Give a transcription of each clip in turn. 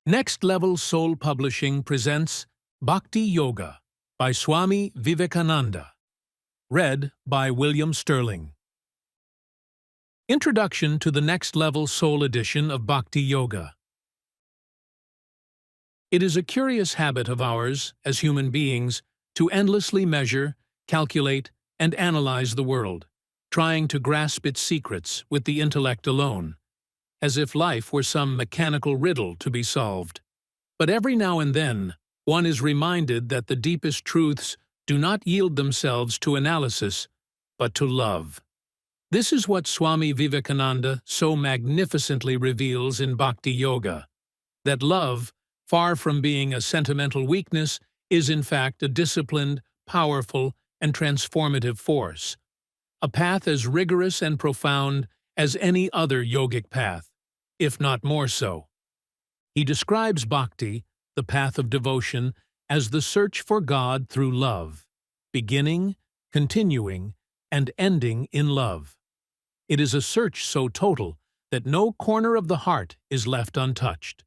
Next Level Soul Publishing presents Bhakti Yoga by Swami Vivekananda. Read by William Sterling. Introduction to the Next Level Soul edition of Bhakti Yoga. It is a curious habit of ours, as human beings, to endlessly measure, calculate, and analyze the world, trying to grasp its secrets with the intellect alone, as if life were some mechanical riddle to be solved. But every now and then, one is reminded that the deepest truths do not yield themselves to analysis, but to love. This is what Swami Vivekananda so magnificently reveals in Bhakti Yoga, that love, far from being a sentimental weakness, is in fact a disciplined, powerful, and transformative force, a path as rigorous and profound as any other yogic path, if not more so. He describes bhakti, the path of devotion, as the search for God through love, beginning, continuing, and ending in love. It is a search so total that no corner of the heart is left untouched.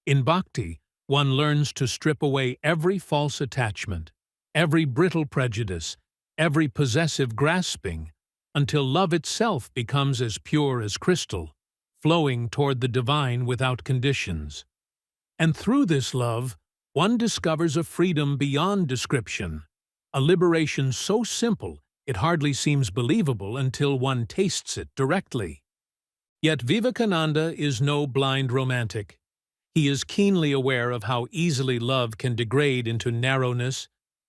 In bhakti, one learns to strip away every false attachment, every brittle prejudice, every possessive grasping, until love itself becomes as pure as crystal, flowing toward the divine without conditions. And through this love, one discovers a freedom beyond description, a liberation so simple it hardly seems believable until one tastes it directly. Yet Vivekananda is no blind romantic. He is keenly aware of how easily love can degrade into narrowness,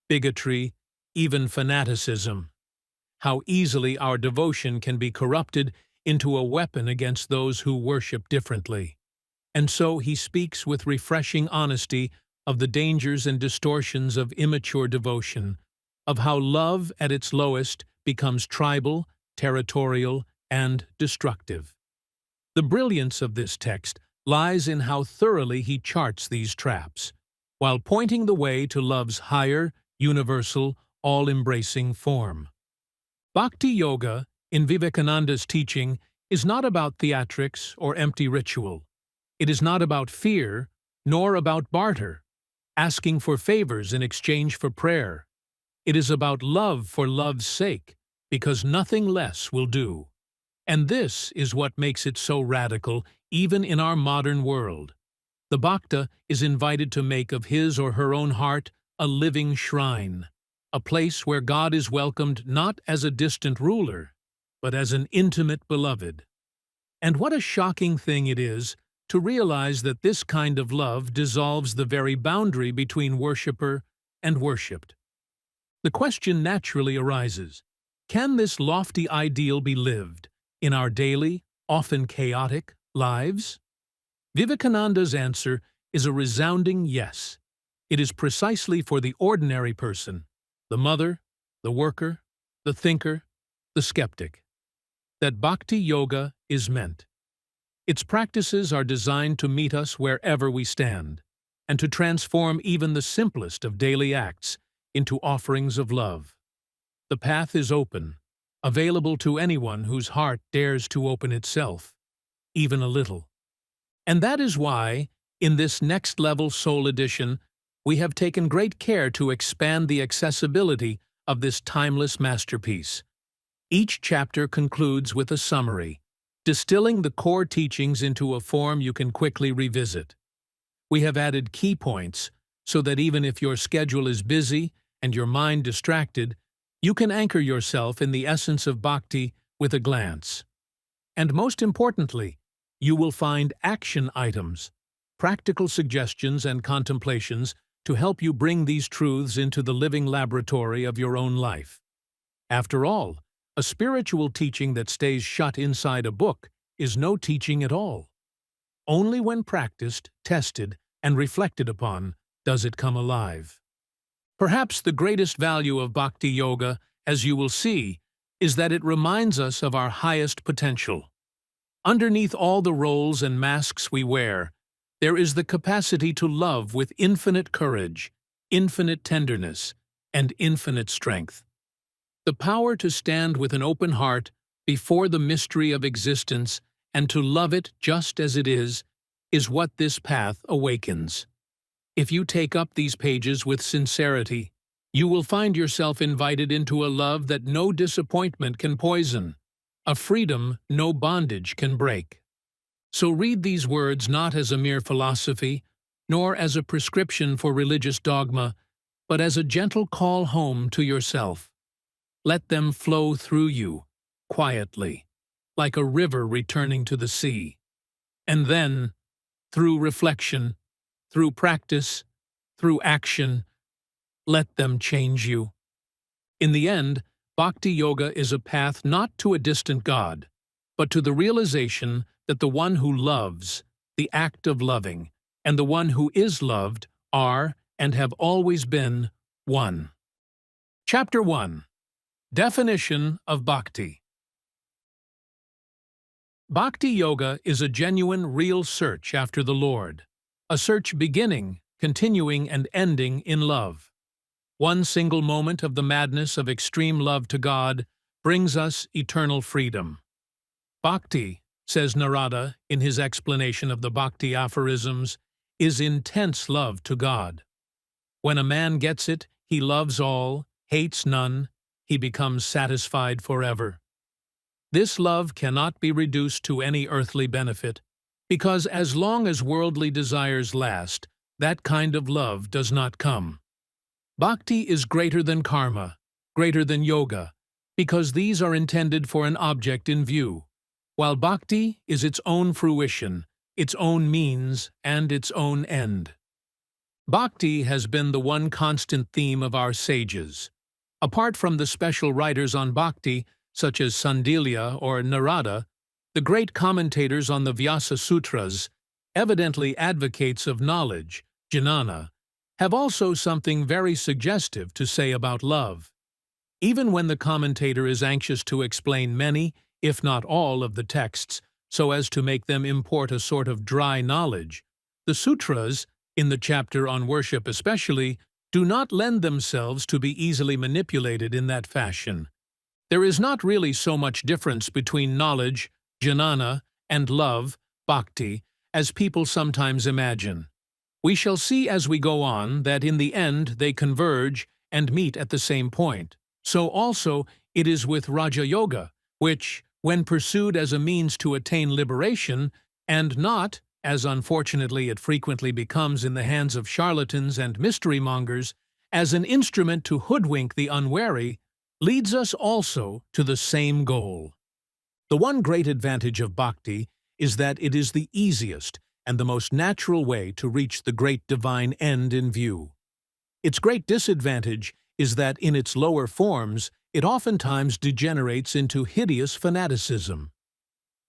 bigotry, even fanaticism. How easily our devotion can be corrupted into a weapon against those who worship differently. And so he speaks with refreshing honesty of the dangers and distortions of immature devotion, of how love at its lowest becomes tribal, territorial, and destructive. The brilliance of this text lies in how thoroughly he charts these traps, while pointing the way to love's higher, universal, all-embracing form. Bhakti Yoga, in Vivekananda's teaching, is not about theatrics or empty ritual. It is not about fear, nor about barter, asking for favors in exchange for prayer. It is about love for love's sake, because nothing less will do. And this is what makes it so radical, even in our modern world. The bhakta is invited to make of his or her own heart a living shrine, a place where God is welcomed not as a distant ruler, but as an intimate beloved. And what a shocking thing it is to realize that this kind of love dissolves the very boundary between worshipper and worshipped. The question naturally arises, can this lofty ideal be lived in our daily, often chaotic, lives? Vivekananda's answer is a resounding yes. It is precisely for the ordinary person, the mother, the worker, the thinker, the skeptic, that Bhakti Yoga is meant. Its practices are designed to meet us wherever we stand, and to transform even the simplest of daily acts into offerings of love. The path is open, available to anyone whose heart dares to open itself, even a little. And that is why, in this Next Level Soul edition, we have taken great care to expand the accessibility of this timeless masterpiece. Each chapter concludes with a summary, distilling the core teachings into a form you can quickly revisit. We have added key points so that even if your schedule is busy and your mind distracted, you can anchor yourself in the essence of bhakti with a glance. And most importantly, you will find action items, practical suggestions and contemplations to help you bring these truths into the living laboratory of your own life. After all, a spiritual teaching that stays shut inside a book is no teaching at all. Only when practiced, tested, and reflected upon does it come alive. Perhaps the greatest value of Bhakti Yoga, as you will see, is that it reminds us of our highest potential. Underneath all the roles and masks we wear, there is the capacity to love with infinite courage, infinite tenderness, and infinite strength. The power to stand with an open heart before the mystery of existence and to love it just as it is is what this path awakens. If you take up these pages with sincerity, you will find yourself invited into a love that no disappointment can poison, a freedom no bondage can break. So read these words not as a mere philosophy, nor as a prescription for religious dogma, but as a gentle call home to yourself. Let them flow through you, quietly, like a river returning to the sea. And then, through reflection, through practice, through action, let them change you. In the end, Bhakti Yoga is a path not to a distant God, but to the realization that the one who loves, the act of loving, and the one who is loved are and have always been one. Chapter 1. Definition of Bhakti. Bhakti Yoga is a genuine, real search after the Lord, a search beginning, continuing, and ending in love. One single moment of the madness of extreme love to God brings us eternal freedom. Bhakti, says Narada in his explanation of the Bhakti aphorisms, is intense love to God. When a man gets it, he loves all, hates none, he becomes satisfied forever. This love cannot be reduced to any earthly benefit, because as long as worldly desires last, that kind of love does not come. Bhakti is greater than karma, greater than yoga, because these are intended for an object in view, while bhakti is its own fruition, its own means, and its own end. Bhakti has been the one constant theme of our sages. Apart from the special writers on bhakti, such as Sandilya or Narada, the great commentators on the Vyasa Sutras, evidently advocates of knowledge, jnana, have also something very suggestive to say about love. Even when the commentator is anxious to explain many, if not all, of the texts, so as to make them import a sort of dry knowledge, the sutras, in the chapter on worship especially, do not lend themselves to be easily manipulated in that fashion. There is not really so much difference between knowledge, jnana, and love, bhakti, as people sometimes imagine. We shall see as we go on that in the end they converge and meet at the same point. So also it is with Raja Yoga, which, when pursued as a means to attain liberation, and not, as unfortunately it frequently becomes in the hands of charlatans and mystery-mongers, as an instrument to hoodwink the unwary, leads us also to the same goal. The one great advantage of bhakti is that it is the easiest and the most natural way to reach the great divine end in view. Its great disadvantage is that in its lower forms it oftentimes degenerates into hideous fanaticism.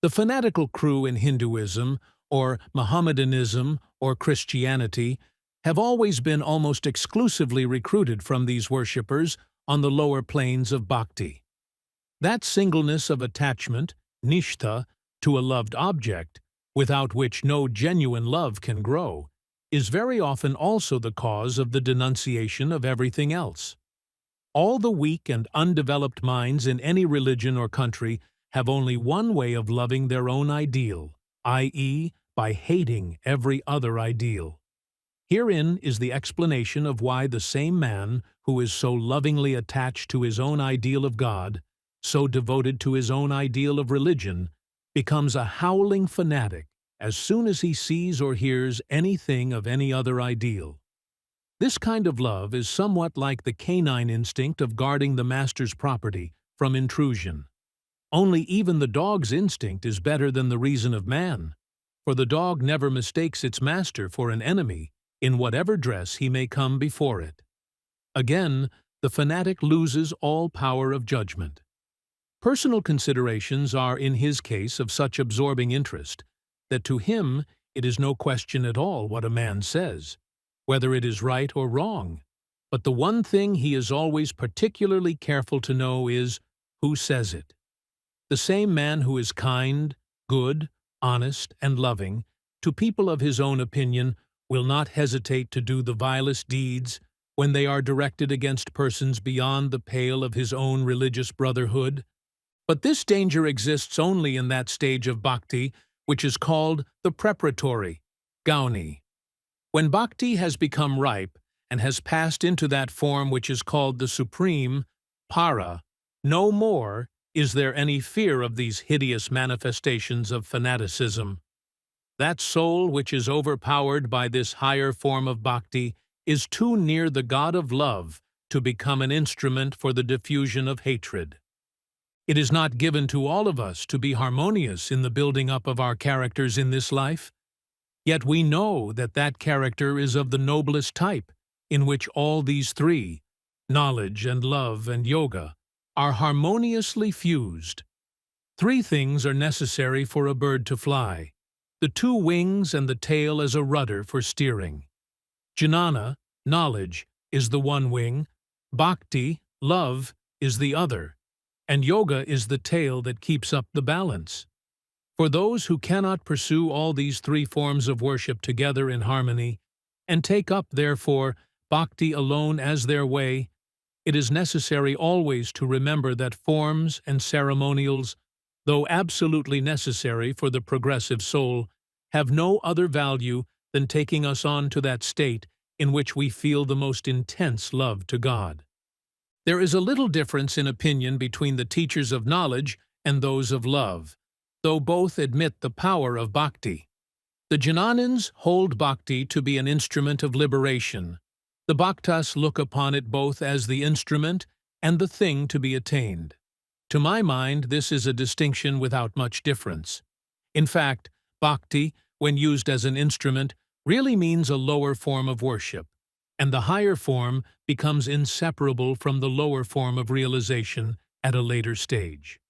The fanatical crew in Hinduism, or Mohammedanism, or Christianity, have always been almost exclusively recruited from these worshippers on the lower planes of bhakti. That singleness of attachment, nishtha, to a loved object, without which no genuine love can grow, is very often also the cause of the denunciation of everything else. All the weak and undeveloped minds in any religion or country have only one way of loving their own ideal, i.e., by hating every other ideal. Herein is the explanation of why the same man who is so lovingly attached to his own ideal of God, so devoted to his own ideal of religion, becomes a howling fanatic as soon as he sees or hears anything of any other ideal. This kind of love is somewhat like the canine instinct of guarding the master's property from intrusion. Only even the dog's instinct is better than the reason of man, for the dog never mistakes its master for an enemy, in whatever dress he may come before it. Again, the fanatic loses all power of judgment. Personal considerations are in his case of such absorbing interest that to him it is no question at all what a man says, whether it is right or wrong, but the one thing he is always particularly careful to know is who says it. The same man who is kind, good, honest, and loving to people of his own opinion will not hesitate to do the vilest deeds when they are directed against persons beyond the pale of his own religious brotherhood. But this danger exists only in that stage of bhakti which is called the preparatory, Gauni. When bhakti has become ripe and has passed into that form which is called the supreme, para, no more is there any fear of these hideous manifestations of fanaticism. That soul which is overpowered by this higher form of bhakti is too near the God of love to become an instrument for the diffusion of hatred. It is not given to all of us to be harmonious in the building up of our characters in this life. Yet we know that that character is of the noblest type, in which all these three, knowledge and love and yoga, are harmoniously fused. Three things are necessary for a bird to fly: the two wings and the tail as a rudder for steering. Jnana, knowledge, is the one wing, bhakti, love, is the other, and yoga is the tail that keeps up the balance. For those who cannot pursue all these three forms of worship together in harmony, and take up, therefore, bhakti alone as their way, it is necessary always to remember that forms and ceremonials, though absolutely necessary for the progressive soul, have no other value than taking us on to that state in which we feel the most intense love to God. There is a little difference in opinion between the teachers of knowledge and those of love, though both admit the power of bhakti. The Jnanins hold bhakti to be an instrument of liberation. The bhaktas look upon it both as the instrument and the thing to be attained. To my mind, this is a distinction without much difference. In fact, bhakti, when used as an instrument, really means a lower form of worship, and the higher form becomes inseparable from the lower form of realization at a later stage.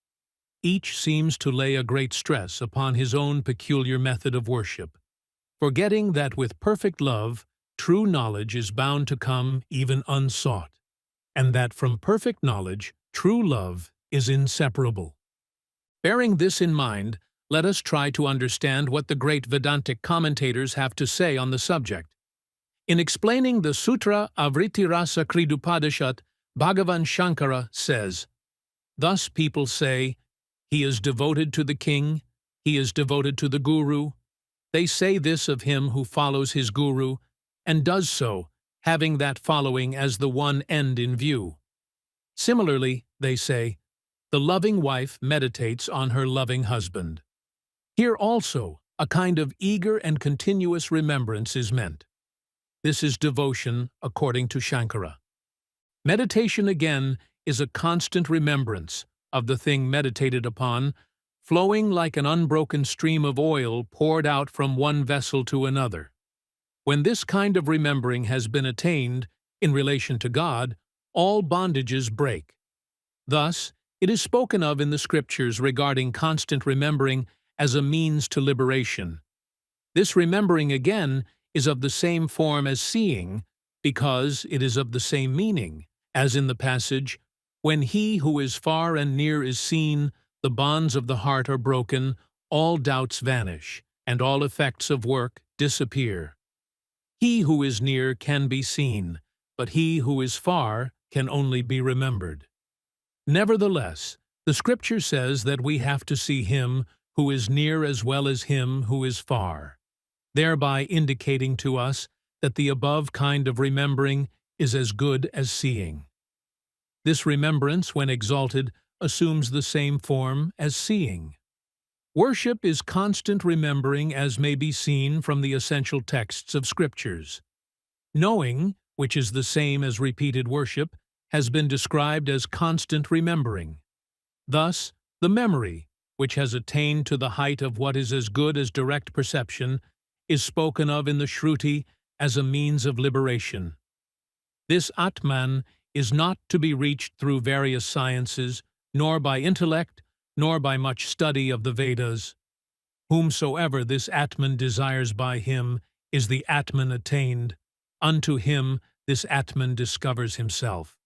Each seems to lay a great stress upon his own peculiar method of worship, forgetting that with perfect love, true knowledge is bound to come even unsought, and that from perfect knowledge, true love is inseparable. Bearing this in mind, let us try to understand what the great Vedantic commentators have to say on the subject. In explaining the Sutra Avrittirasa Kridupadishat, Bhagavan Shankara says, "Thus people say, he is devoted to the king, he is devoted to the guru. They say this of him who follows his guru, and does so, having that following as the one end in view. Similarly, they say, the loving wife meditates on her loving husband. Here also, a kind of eager and continuous remembrance is meant. This is devotion according to Shankara. Meditation, again, is a constant remembrance of the thing meditated upon, flowing like an unbroken stream of oil poured out from one vessel to another. When this kind of remembering has been attained in relation to God, all bondages break. Thus, it is spoken of in the scriptures regarding constant remembering as a means to liberation. This remembering, again, is of the same form as seeing, because it is of the same meaning, as in the passage, "When he who is far and near is seen, the bonds of the heart are broken, all doubts vanish, and all effects of work disappear. He who is near can be seen, but he who is far can only be remembered." Nevertheless, the Scripture says that we have to see him who is near as well as him who is far, thereby indicating to us that the above kind of remembering is as good as seeing. This remembrance, when exalted, assumes the same form as seeing. Worship is constant remembering, as may be seen from the essential texts of Scriptures. Knowing, which is the same as repeated worship, has been described as constant remembering. Thus, the memory, which has attained to the height of what is as good as direct perception, is spoken of in the Shruti as a means of liberation. This Atman is not to be reached through various sciences, nor by intellect, nor by much study of the Vedas. Whomsoever this Atman desires by him is the Atman attained. Unto him this Atman discovers himself.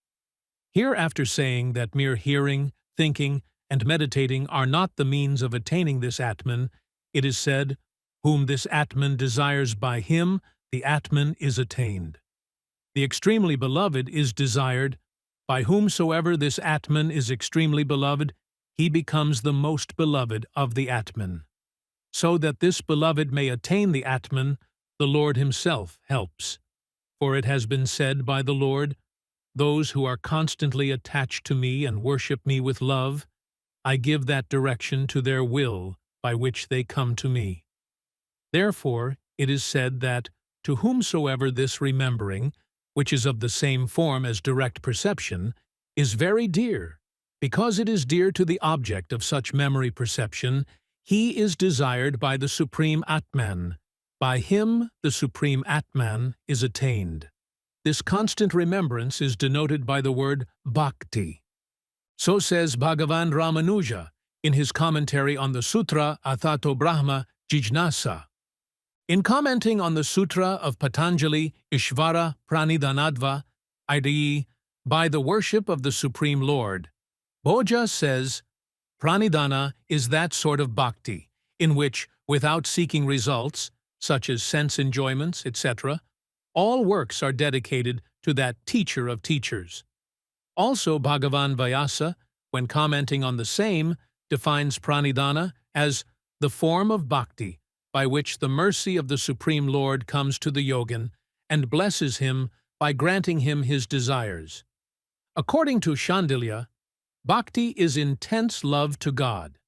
Here, after saying that mere hearing, thinking, and meditating are not the means of attaining this Atman, it is said, "Whom this Atman desires by him, the Atman is attained." The extremely beloved is desired. By whomsoever this Atman is extremely beloved, he becomes the most beloved of the Atman. So that this beloved may attain the Atman, the Lord himself helps. For it has been said by the Lord, "Those who are constantly attached to me and worship me with love, I give that direction to their will by which they come to me." Therefore it is said that, to whomsoever this remembering, which is of the same form as direct perception, is very dear, because it is dear to the object of such memory perception, he is desired by the Supreme Atman. By him the Supreme Atman is attained. This constant remembrance is denoted by the word bhakti. So says Bhagavan Ramanuja in his commentary on the Sutra Athato Brahma Jijnasa. In commenting on the Sutra of Patanjali Ishvara Pranidhanadva, i.e., by the worship of the Supreme Lord, Bhoja says, Pranidhana is that sort of bhakti, in which, without seeking results, such as sense enjoyments, etc., all works are dedicated to that teacher of teachers. Also, Bhagavan Vyasa, when commenting on the same, defines pranidhana as the form of bhakti by which the mercy of the Supreme Lord comes to the yogin and blesses him by granting him his desires. According to Shandilya, bhakti is intense love to God.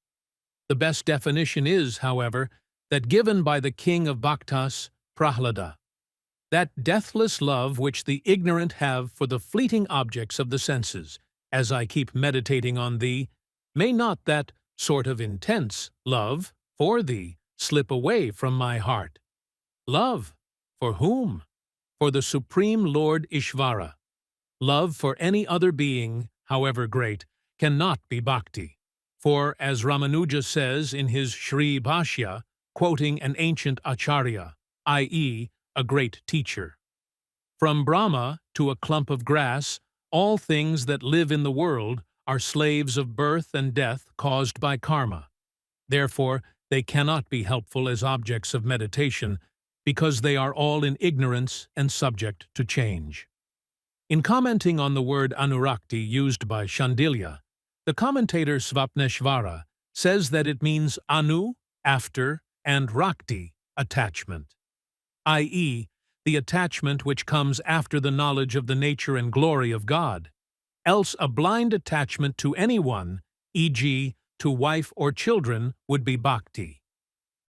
The best definition is, however, that given by the king of Bhaktas, Prahlada. That deathless love which the ignorant have for the fleeting objects of the senses, as I keep meditating on thee, may not that sort of intense love for thee slip away from my heart. Love, for whom? For the Supreme Lord Ishvara. Love for any other being, however great, cannot be bhakti. For, as Ramanuja says in his Sri Bhashya, quoting an ancient acharya, i.e., a great teacher, from Brahma to a clump of grass, all things that live in the world are slaves of birth and death caused by karma. Therefore, they cannot be helpful as objects of meditation, because they are all in ignorance and subject to change. In commenting on the word anurakti used by Shandilya, the commentator Svapneshvara says that it means anu, after, and rakti, attachment, i.e., the attachment which comes after the knowledge of the nature and glory of God. Else a blind attachment to anyone, e.g., to wife or children, would be bhakti.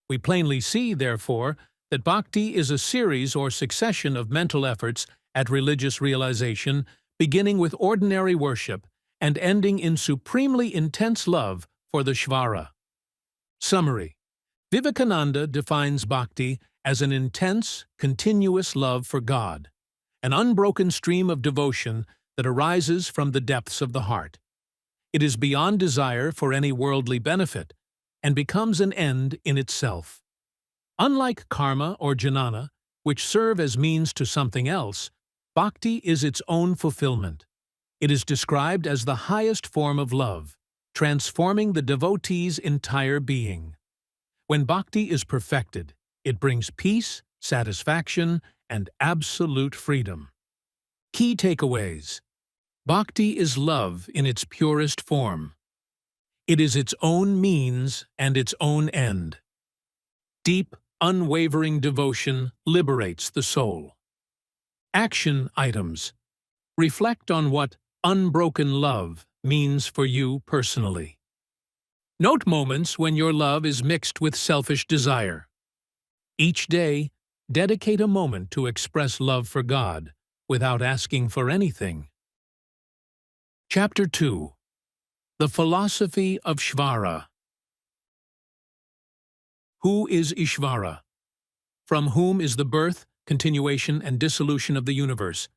We plainly see, therefore, that bhakti is a series or succession of mental efforts at religious realization, beginning with ordinary worship and ending in supremely intense love for the Shvara. Summary. Vivekananda defines bhakti as an intense, continuous love for God, an unbroken stream of devotion that arises from the depths of the heart. It is beyond desire for any worldly benefit, and becomes an end in itself. Unlike karma or jnana, which serve as means to something else, bhakti is its own fulfillment. It is described as the highest form of love, transforming the devotee's entire being. When bhakti is perfected, it brings peace, satisfaction, and absolute freedom. Key takeaways. Bhakti is love in its purest form. It is its own means and its own end. Deep, unwavering devotion liberates the soul. Action items. Reflect on what unbroken love means for you personally. Note moments when your love is mixed with selfish desire. Each day, dedicate a moment to express love for God without asking for anything. Chapter 2. The Philosophy of Shvara. Who is Ishvara? From whom is the birth, continuation, and dissolution of the universe?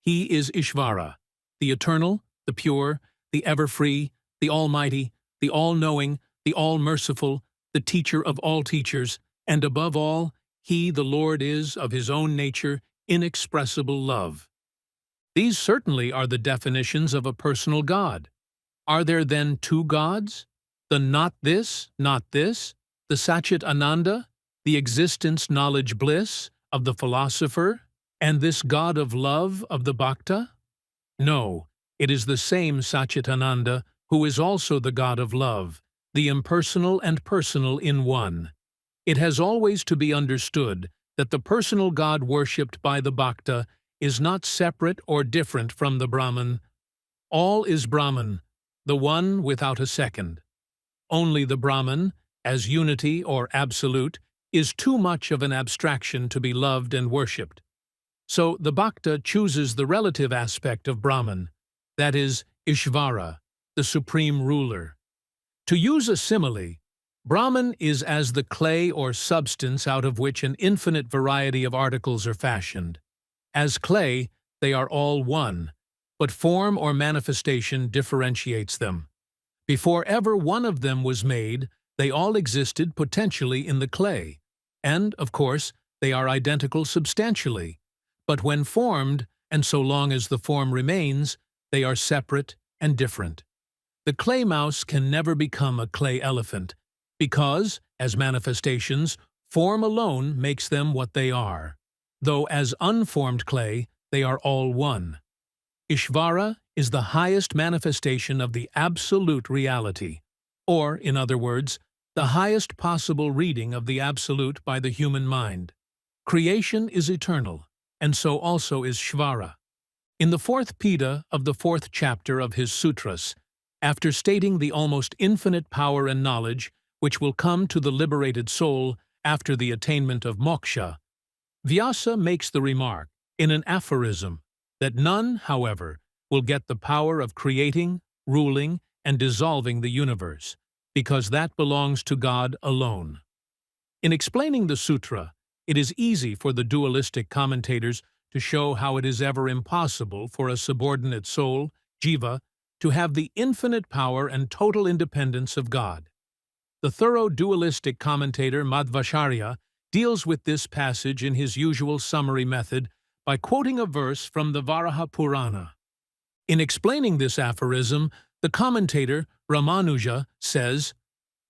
He is Ishvara, the eternal, the pure, the ever-free, the almighty, the all-knowing, the all-merciful, the teacher of all teachers, and above all, he, the Lord, is, of his own nature, inexpressible love. These certainly are the definitions of a personal God. Are there then two gods? The not this, the Satchit Ananda, the existence knowledge bliss of the philosopher, and this God of love of the Bhakta? No, it is the same Satchit Ananda who is also the God of love, the impersonal and personal in one. It has always to be understood that the personal God worshipped by the Bhakta is not separate or different from the Brahman. All is Brahman, the one without a second. Only the Brahman, as unity or absolute, is too much of an abstraction to be loved and worshipped. So the Bhakta chooses the relative aspect of Brahman, that is, Ishvara, the supreme ruler. To use a simile, Brahman is as the clay or substance out of which an infinite variety of articles are fashioned. As clay, they are all one, but form or manifestation differentiates them. Before ever one of them was made, they all existed potentially in the clay, and, of course, they are identical substantially. But when formed, and so long as the form remains, they are separate and different. The clay mouse can never become a clay elephant, because, as manifestations, form alone makes them what they are, though as unformed clay they are all one. Ishvara is the highest manifestation of the absolute reality, or, in other words, the highest possible reading of the absolute by the human mind. Creation is eternal, and so also is Shvara. In the fourth Pida of the fourth chapter of his sutras, after stating the almost infinite power and knowledge which will come to the liberated soul after the attainment of moksha, Vyasa makes the remark, in an aphorism, that none, however, will get the power of creating, ruling, and dissolving the universe, because that belongs to God alone. In explaining the sutra, it is easy for the dualistic commentators to show how it is ever impossible for a subordinate soul, jiva, to have the infinite power and total independence of God. The thorough dualistic commentator Madhvacharya deals with this passage in his usual summary method by quoting a verse from the Varaha Purana. In explaining this aphorism, the commentator Ramanuja says,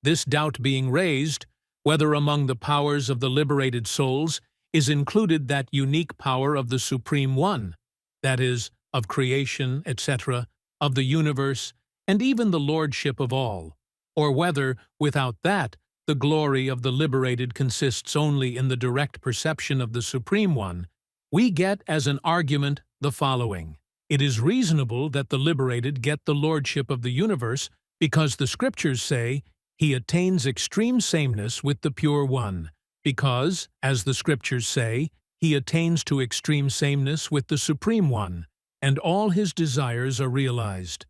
"This doubt being raised, whether among the powers of the liberated souls is included that unique power of the Supreme One, that is, of creation, etc., of the universe, and even the lordship of all, or whether, without that, the glory of the liberated consists only in the direct perception of the Supreme One, we get as an argument the following. It is reasonable that the liberated get the lordship of the universe because the scriptures say, he attains extreme sameness with the Pure One, because, as the scriptures say, he attains to extreme sameness with the Supreme One, and all his desires are realized.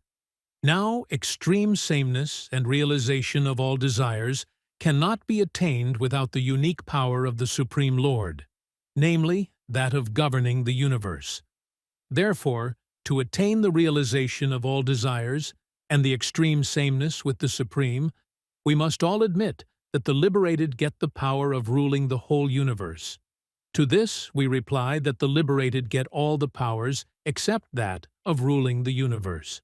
Now, extreme sameness and realization of all desires cannot be attained without the unique power of the Supreme Lord, namely, that of governing the universe. Therefore, to attain the realization of all desires and the extreme sameness with the Supreme, we must all admit that the liberated get the power of ruling the whole universe. To this, we reply that the liberated get all the powers except that of ruling the universe.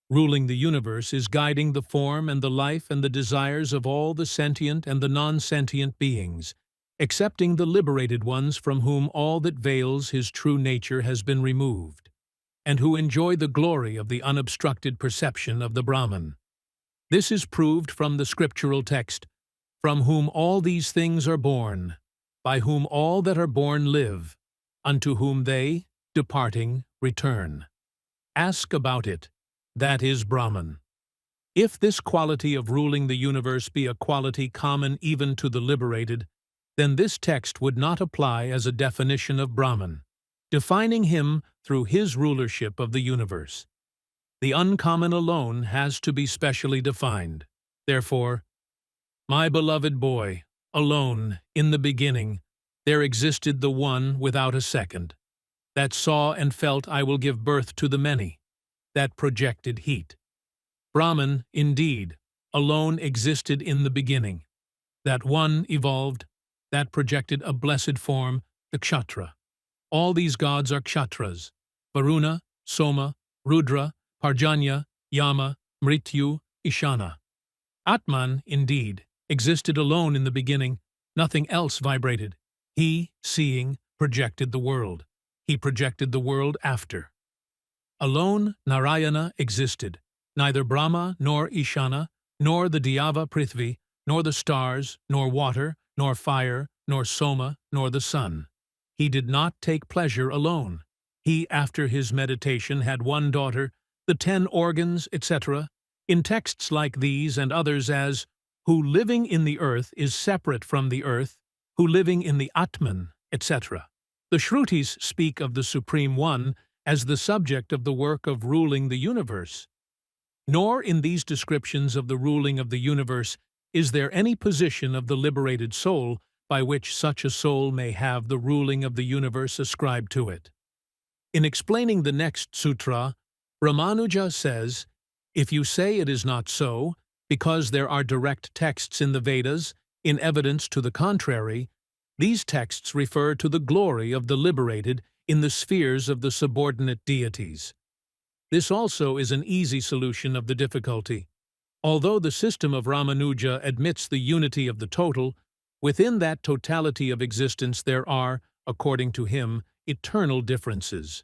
Ruling the universe is guiding the form and the life and the desires of all the sentient and the non-sentient beings, excepting the liberated ones from whom all that veils his true nature has been removed, and who enjoy the glory of the unobstructed perception of the Brahman. This is proved from the scriptural text, "From whom all these things are born, by whom all that are born live, unto whom they, departing, return. Ask about it, that is Brahman." If this quality of ruling the universe be a quality common even to the liberated, then this text would not apply as a definition of Brahman, defining him through his rulership of the universe. The uncommon alone has to be specially defined. Therefore, my beloved boy, alone, in the beginning, there existed the one without a second, that saw and felt I will give birth to the many, that projected heat. Brahman, indeed, alone existed in the beginning. That one evolved, that projected a blessed form, the Kshatra. All these gods are Kshatras, Varuna, Soma, Rudra, Parjanya, Yama, Mrityu, Ishana. Atman, indeed, existed alone in the beginning, nothing else vibrated. He, seeing, projected the world. He projected the world after. Alone Narayana existed, neither Brahma nor Ishana, nor the Dyava Prithvi, nor the stars, nor water, nor fire, nor Soma, nor the sun. He did not take pleasure alone. He, after his meditation, had one daughter, the 10 organs, etc., in texts like these and others as, who living in the earth is separate from the earth, who living in the Atman, etc. The Shrutis speak of the Supreme One as the subject of the work of ruling the universe. Nor in these descriptions of the ruling of the universe is there any position of the liberated soul by which such a soul may have the ruling of the universe ascribed to it. In explaining the next sutra, Ramanuja says, if you say it is not so, because there are direct texts in the Vedas in evidence to the contrary, these texts refer to the glory of the liberated in the spheres of the subordinate deities. This also is an easy solution of the difficulty. Although the system of Ramanuja admits the unity of the total, within that totality of existence there are, according to him, eternal differences.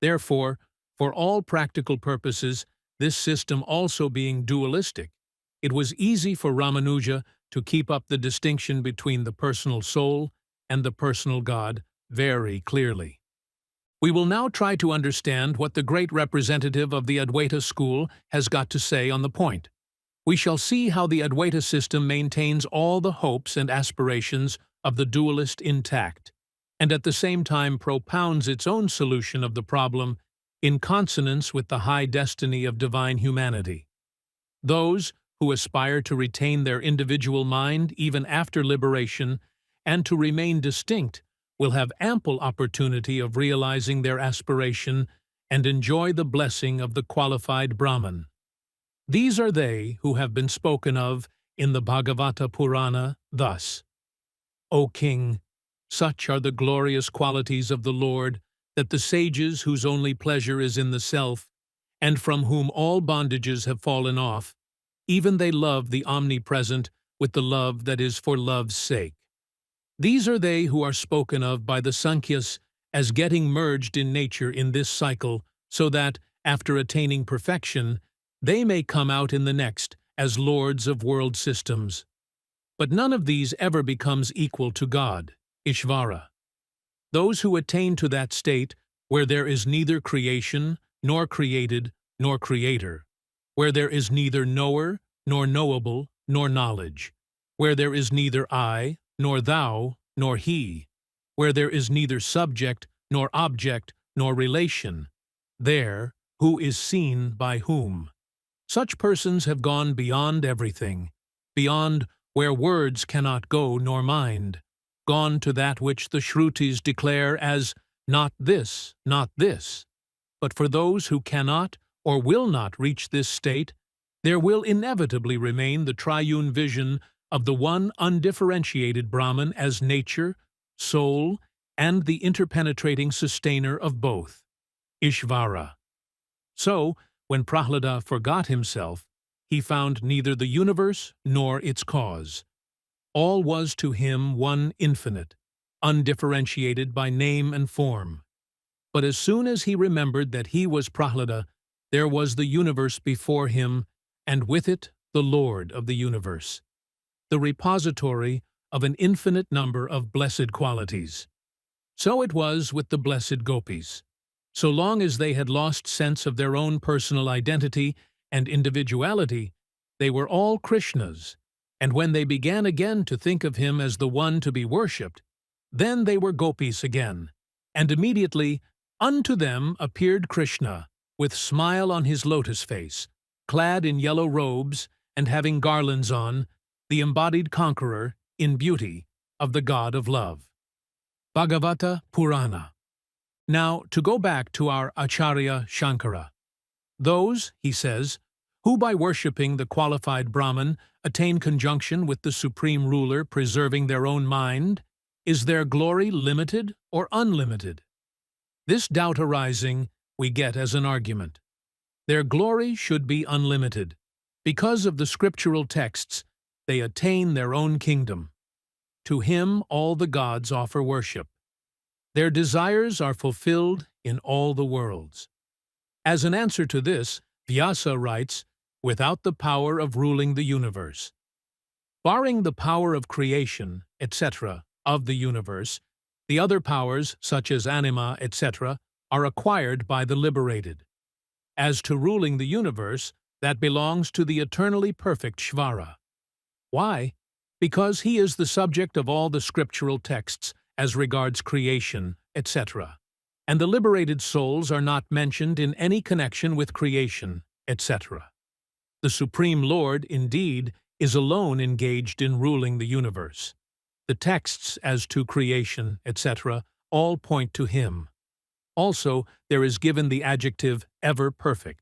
Therefore, for all practical purposes, this system also being dualistic, it was easy for Ramanuja to keep up the distinction between the personal soul and the personal God very clearly. We will now try to understand what the great representative of the Advaita school has got to say on the point. We shall see how the Advaita system maintains all the hopes and aspirations of the dualist intact, and at the same time propounds its own solution of the problem in consonance with the high destiny of divine humanity. Those who aspire to retain their individual mind even after liberation and to remain distinct will have ample opportunity of realizing their aspiration and enjoy the blessing of the qualified Brahman. These are they who have been spoken of in the Bhagavata Purana thus: O King, such are the glorious qualities of the Lord that the sages whose only pleasure is in the self, and from whom all bondages have fallen off, even they love the omnipresent with the love that is for love's sake. These are they who are spoken of by the Sankhyas as getting merged in nature in this cycle, so that, after attaining perfection, they may come out in the next as lords of world systems. But none of these ever becomes equal to God, Ishvara. Those who attain to that state where there is neither creation, nor created, nor creator, where there is neither knower, nor knowable, nor knowledge, where there is neither I, nor thou, nor he, where there is neither subject, nor object, nor relation, there, who is seen by whom. Such persons have gone beyond everything, beyond where words cannot go nor mind, gone to that which the Shrutis declare as not this, not this. But for those who cannot or will not reach this state, there will inevitably remain the triune vision of the one undifferentiated Brahman as nature, soul, and the interpenetrating sustainer of both, Ishvara. So, when Prahlada forgot himself, he found neither the universe nor its cause. All was to him one infinite, undifferentiated by name and form. But as soon as he remembered that he was Prahlada, there was the universe before him, and with it the Lord of the universe, the repository of an infinite number of blessed qualities. So it was with the blessed gopis. So long as they had lost sense of their own personal identity and individuality, they were all Krishna's, and when they began again to think of him as the one to be worshipped, then they were gopis again, and immediately unto them appeared Krishna, with smile on his lotus face, clad in yellow robes and having garlands on, the embodied conqueror, in beauty, of the god of love. Bhagavata Purana. Now, to go back to our Acharya Shankara. Those, he says, who by worshipping the qualified Brahman attain conjunction with the supreme ruler preserving their own mind, is their glory limited or unlimited? This doubt arising, we get as an argument. Their glory should be unlimited. Because of the scriptural texts, they attain their own kingdom. To him all the gods offer worship. Their desires are fulfilled in all the worlds. As an answer to this, Vyasa writes, without the power of ruling the universe. Barring the power of creation, etc., of the universe, the other powers, such as anima, etc., are acquired by the liberated. As to ruling the universe, that belongs to the eternally perfect Shvara. Why? Because he is the subject of all the scriptural texts as regards creation, etc. And the liberated souls are not mentioned in any connection with creation, etc. The Supreme Lord, indeed, is alone engaged in ruling the universe. The texts as to creation, etc., all point to him. Also, there is given the adjective ever perfect.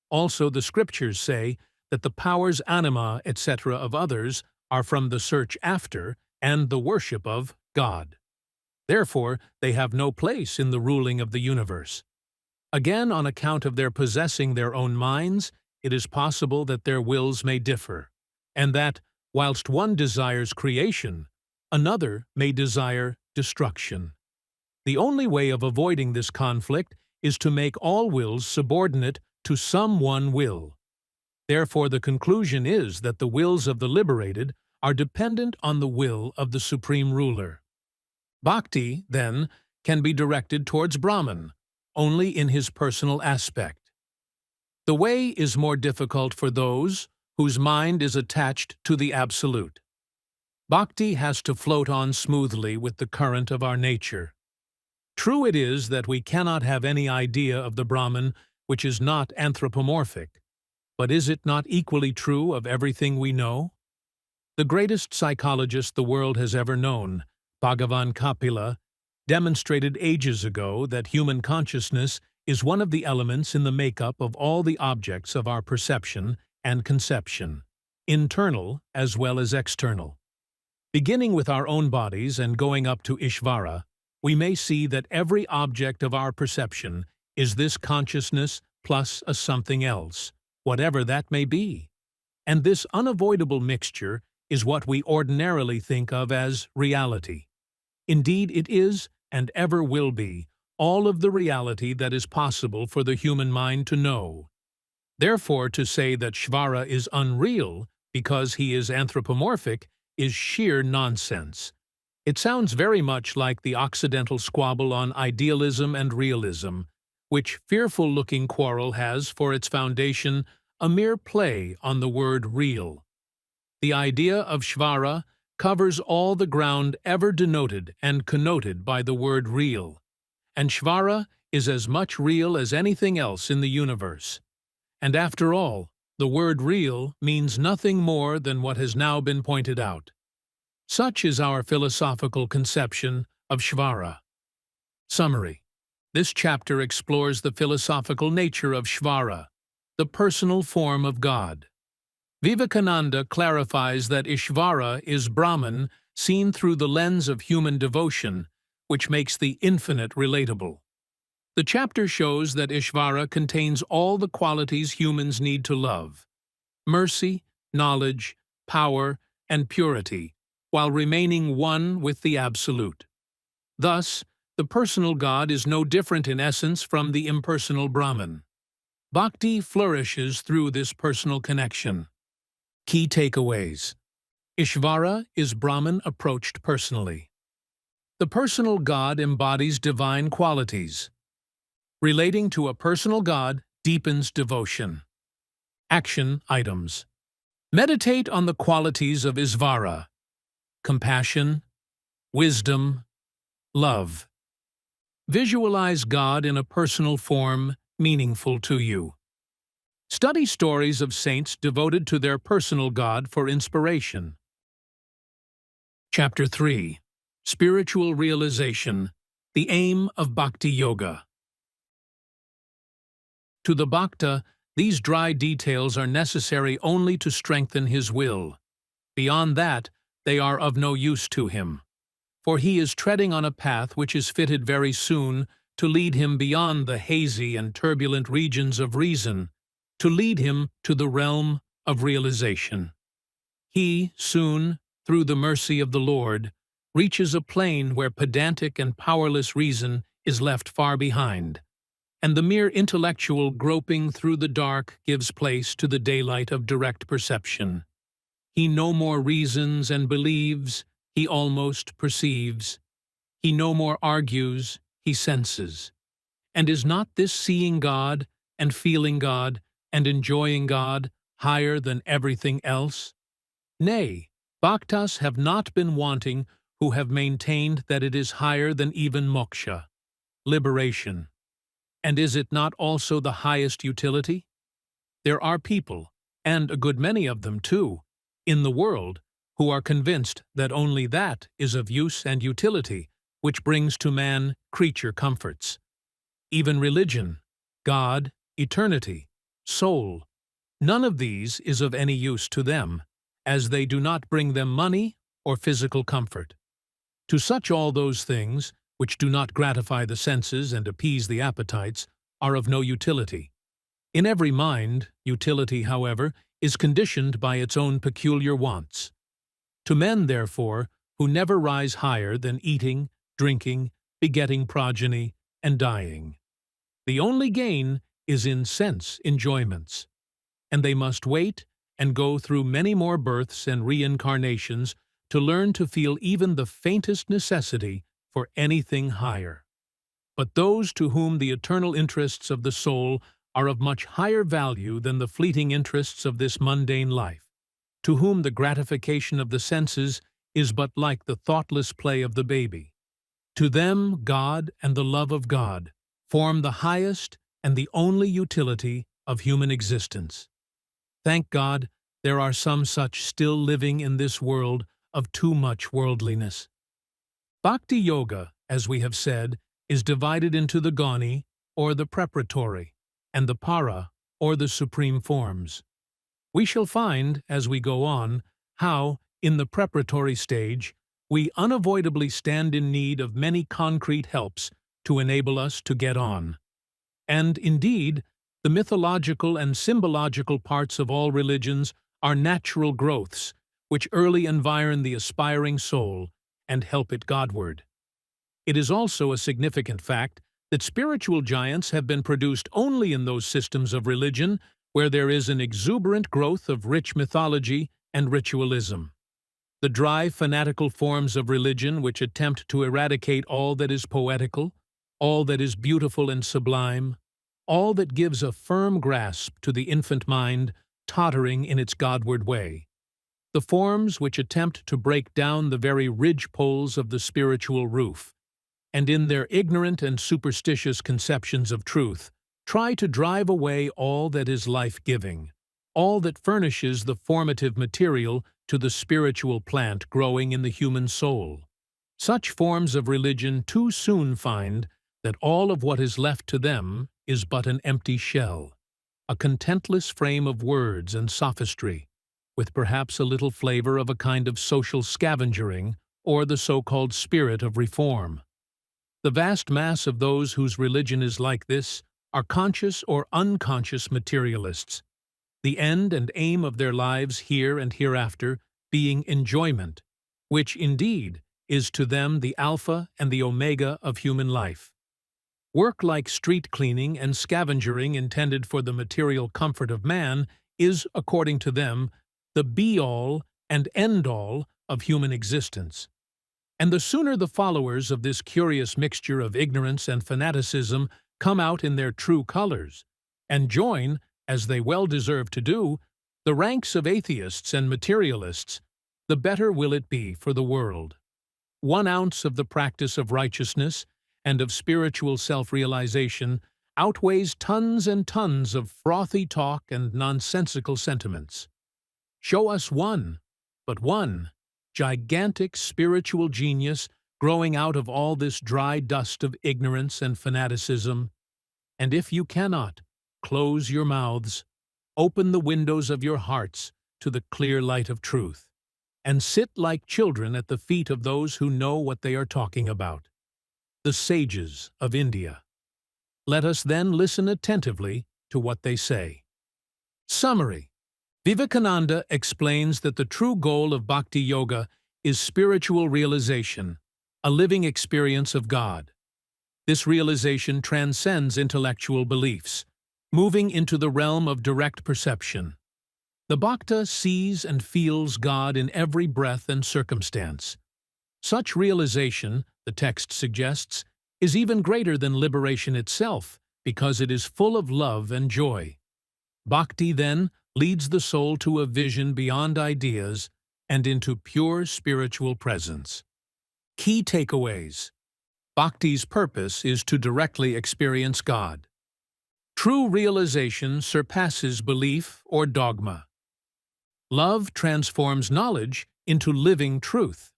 Also, the scriptures say that the powers anima, etc. of others are from the search after and the worship of God. Therefore, they have no place in the ruling of the universe. Again, on account of their possessing their own minds, it is possible that their wills may differ, and that, whilst one desires creation, another may desire destruction. The only way of avoiding this conflict is to make all wills subordinate to some one will. Therefore, the conclusion is that the wills of the liberated are dependent on the will of the Supreme Ruler. Bhakti, then, can be directed towards Brahman, only in his personal aspect. The way is more difficult for those whose mind is attached to the Absolute. Bhakti has to float on smoothly with the current of our nature. True it is that we cannot have any idea of the Brahman which is not anthropomorphic, but is it not equally true of everything we know? The greatest psychologist the world has ever known, Bhagavan Kapila, demonstrated ages ago that human consciousness is one of the elements in the makeup of all the objects of our perception and conception, internal as well as external. Beginning with our own bodies and going up to Ishvara, we may see that every object of our perception is this consciousness plus a something else, whatever that may be. And this unavoidable mixture is what we ordinarily think of as reality. Indeed, it is, and ever will be, all of the reality that is possible for the human mind to know. Therefore, to say that Shvara is unreal because he is anthropomorphic is sheer nonsense. It sounds very much like the Occidental squabble on idealism and realism, which fearful-looking quarrel has for its foundation a mere play on the word real. The idea of Shvara covers all the ground ever denoted and connoted by the word real, and Shvara is as much real as anything else in the universe. And after all, the word real means nothing more than what has now been pointed out. Such is our philosophical conception of Shvara. Summary. This chapter explores the philosophical nature of Shvara, the personal form of God. Vivekananda clarifies that Ishvara is Brahman seen through the lens of human devotion, which makes the infinite relatable. The chapter shows that Ishvara contains all the qualities humans need to love: mercy, knowledge, power, and purity, while remaining one with the Absolute. Thus, the personal God is no different in essence from the impersonal Brahman. Bhakti flourishes through this personal connection. Key takeaways. Ishvara is Brahman approached personally. The personal God embodies divine qualities. Relating to a personal God deepens devotion. Action items. Meditate on the qualities of Ishvara: compassion, wisdom, love. Visualize God in a personal form meaningful to you. Study stories of saints devoted to their personal God for inspiration. Chapter 3. Spiritual Realization, the Aim of Bhakti Yoga. To the Bhakta, these dry details are necessary only to strengthen his will. Beyond that, they are of no use to him, for he is treading on a path which is fitted very soon to lead him beyond the hazy and turbulent regions of reason, to lead him to the realm of realization. He, soon, through the mercy of the Lord, reaches a plane where pedantic and powerless reason is left far behind, and the mere intellectual groping through the dark gives place to the daylight of direct perception. He no more reasons and believes, he almost perceives. He no more argues, he senses. And is not this seeing God, and feeling God, and enjoying God higher than everything else? Nay, bhaktas have not been wanting who have maintained that it is higher than even moksha, liberation. And is it not also the highest utility? There are people, and a good many of them too, in the world, who are convinced that only that is of use and utility, which brings to man creature comforts. Even religion, God, eternity, soul, none of these is of any use to them, as they do not bring them money or physical comfort. To such all those things, which do not gratify the senses and appease the appetites, are of no utility. In every mind, utility, however, is conditioned by its own peculiar wants. To men, therefore, who never rise higher than eating, drinking, begetting progeny, and dying, the only gain is in sense enjoyments, and they must wait and go through many more births and reincarnations to learn to feel even the faintest necessity for anything higher. But those to whom the eternal interests of the soul are of much higher value than the fleeting interests of this mundane life, to whom the gratification of the senses is but like the thoughtless play of the baby, to them God and the love of God form the highest and the only utility of human existence. Thank God, there are some such still living in this world of too much worldliness. Bhakti Yoga, as we have said, is divided into the Gani, or the preparatory, and the Para, or the supreme forms. We shall find, as we go on, how, in the preparatory stage, we unavoidably stand in need of many concrete helps to enable us to get on. And, indeed, the mythological and symbological parts of all religions are natural growths, which early environ the aspiring soul and help it Godward. It is also a significant fact that spiritual giants have been produced only in those systems of religion where there is an exuberant growth of rich mythology and ritualism. The dry, fanatical forms of religion which attempt to eradicate all that is poetical, all that is beautiful and sublime, all that gives a firm grasp to the infant mind tottering in its Godward way. The forms which attempt to break down the very ridge-poles of the spiritual roof, and in their ignorant and superstitious conceptions of truth, try to drive away all that is life-giving, all that furnishes the formative material to the spiritual plant growing in the human soul. Such forms of religion too soon find that all of what is left to them is but an empty shell, a contentless frame of words and sophistry, with perhaps a little flavor of a kind of social scavengering or the so-called spirit of reform. The vast mass of those whose religion is like this are conscious or unconscious materialists, the end and aim of their lives here and hereafter being enjoyment, which, indeed, is to them the alpha and the omega of human life. Work like street cleaning and scavengering intended for the material comfort of man is, according to them, the be-all and end-all of human existence. And the sooner the followers of this curious mixture of ignorance and fanaticism come out in their true colors, and join, as they well deserve to do, the ranks of atheists and materialists, the better will it be for the world. 1 ounce of the practice of righteousness and of spiritual self-realization outweighs tons and tons of frothy talk and nonsensical sentiments. Show us one, but one, gigantic spiritual genius growing out of all this dry dust of ignorance and fanaticism, and if you cannot, close your mouths, open the windows of your hearts to the clear light of truth, and sit like children at the feet of those who know what they are talking about, the sages of India. Let us then listen attentively to what they say. Summary. Vivekananda explains that the true goal of Bhakti Yoga is spiritual realization, a living experience of God. This realization transcends intellectual beliefs, moving into the realm of direct perception. The Bhakta sees and feels God in every breath and circumstance. Such realization, the text suggests, is even greater than liberation itself because it is full of love and joy. Bhakti, then, leads the soul to a vision beyond ideas and into pure spiritual presence. Key takeaways. Bhakti's purpose is to directly experience God. True realization surpasses belief or dogma. Love transforms knowledge into living truth.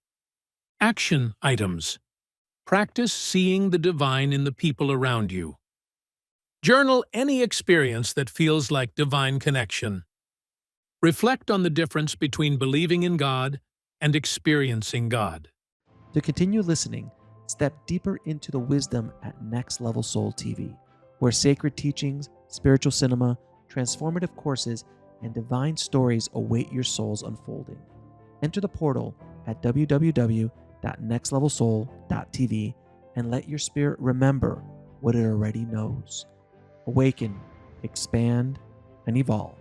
Action items. Practice seeing the divine in the people around you. Journal any experience that feels like divine connection. Reflect on the difference between believing in God and experiencing God. To continue listening, step deeper into the wisdom at Next Level Soul TV, where sacred teachings, spiritual cinema, transformative courses, and divine stories await your soul's unfolding. Enter the portal at www.nextlevelsoul.tv and let your spirit remember what it already knows. Awaken, expand, and evolve.